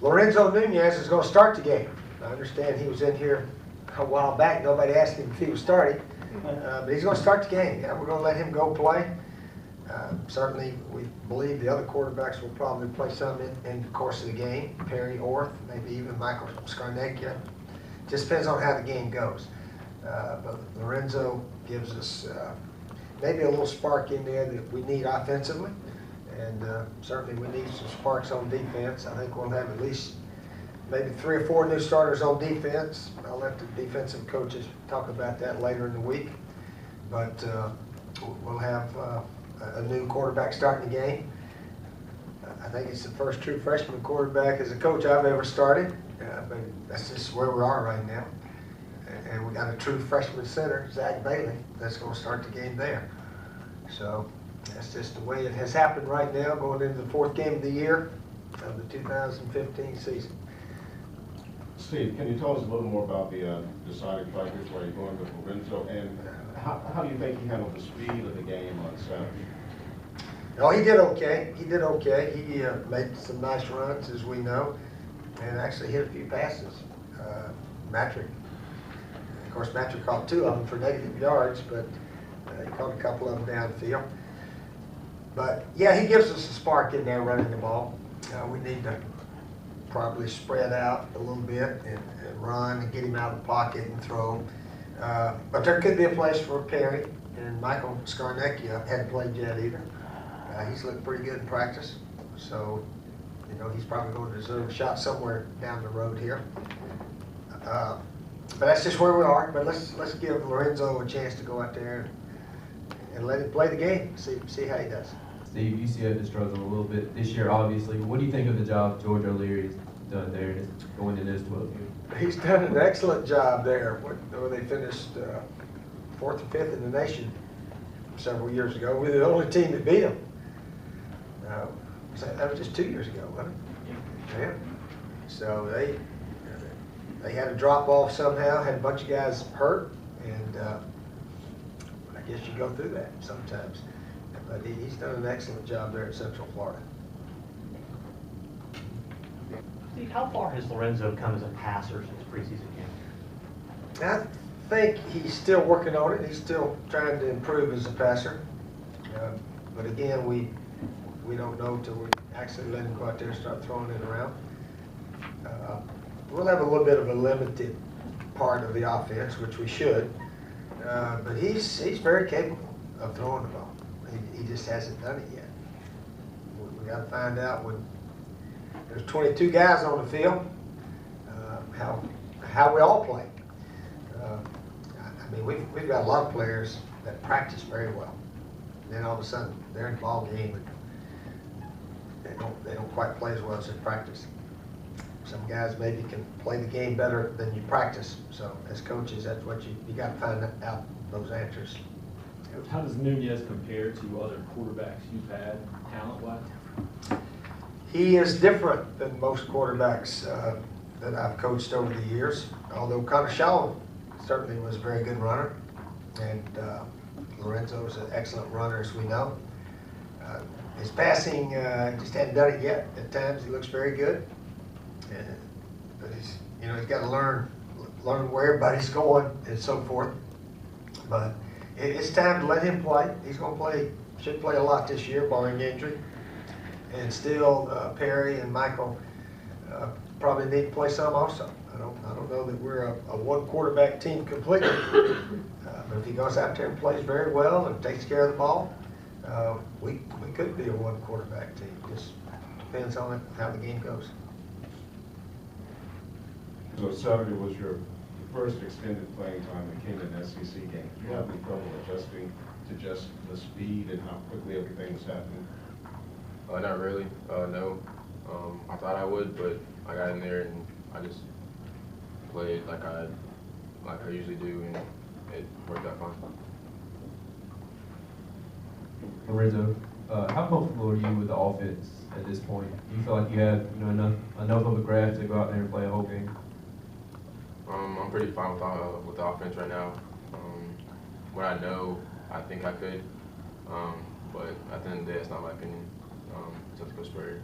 Lorenzo Nunez is going to start the game. I understand he was in here a while back. Nobody asked him if he was starting, but he's going to start the game. Yeah, we're going to let him go play. Certainly, we believe the other quarterbacks will probably play some in the course of the game. Perry Orth, maybe even Michael Scarnecchia. Just depends on how the game goes. But Lorenzo gives us maybe a little spark in there that we need offensively. And certainly we need some sparks on defense. I think we'll have at least maybe 3 or 4 new starters on defense. I'll let the defensive coaches talk about that later in the week. But we'll have a new quarterback starting the game. I think it's the first true freshman quarterback as a coach I've ever started. But that's just where we are right now. And we got a true freshman center, Zach Bailey, that's going to start the game there. So that's just the way it has happened right now, going into the 4th game of the year of the 2015 season. Steve, can you tell us a little more about the deciding factors where you're going with Lorenzo, and how do you think he handled the speed of the game on Saturday? No, he did okay. He did okay. He made some nice runs, as we know, and actually hit a few passes. Matrick, of course, Matrick caught 2 of them for negative yards, but he caught a couple of them downfield. But yeah, he gives us a spark in there running the ball. We need to probably spread out a little bit and run and get him out of the pocket and throw. But there could be a place for Perry, and Michael Scarnecchia hadn't played yet either. He's looked pretty good in practice, so you know he's probably going to deserve a shot somewhere down the road here. But that's just where we are. But let's give Lorenzo a chance to go out there and let him play the game. See how he does. Steve, UCF has struggled a little bit this year, obviously. What do you think of the job George O'Leary's done there going into this 12th year? He's done an excellent job there. They finished 4th or 5th in the nation several years ago. We were the only team that beat them. That was just 2 years ago, wasn't it? Yeah. So they had a drop off somehow, had a bunch of guys hurt, and I guess you go through that sometimes. But he's done an excellent job there at Central Florida. Steve, how far has Lorenzo come as a passer since preseason camp? I think he's still working on it. He's still trying to improve as a passer. But again, we don't know until we actually let him go out there and start throwing it around. We'll have a little bit of a limited part of the offense, which we should. But he's very capable of throwing the ball. He just hasn't done it yet. We got to find out when there's 22 guys on the field, how we all play. I mean, we've got a lot of players that practice very well. And then all of a sudden, they're in the ball game and they don't quite play as well as in practice. Some guys maybe can play the game better than you practice. So as coaches, that's what you got to find out those answers. How does Nunez compare to other quarterbacks you've had, talent-wise? He is different than most quarterbacks that I've coached over the years, although Connor Shaw certainly was a very good runner, and Lorenzo is an excellent runner, as we know. His passing, just hadn't done it yet. At times he looks very good, but he's got to learn where everybody's going and so forth. But it's time to let him play. He's going to play, should play a lot this year, barring injury. And still, Perry and Michael probably need to play some also. I don't know that we're a one quarterback team completely, but if he goes out there and plays very well and takes care of the ball, we could be a one quarterback team. Just depends on how the game goes. So Saturday was your first extended playing time that came in an SEC game. Did you have any trouble adjusting to just the speed and how quickly everything was happening? Not really, no. I thought I would, but I got in there and I just played like I usually do, and it worked out fine. Lorenzo, how comfortable are you with the offense at this point? Do you feel like you have enough of a grasp to go out there and play a whole game? I'm pretty fine with the offense right now. What I know, I think I could, but at the end of the day, it's not my opinion. It's up to Coach Spurrier.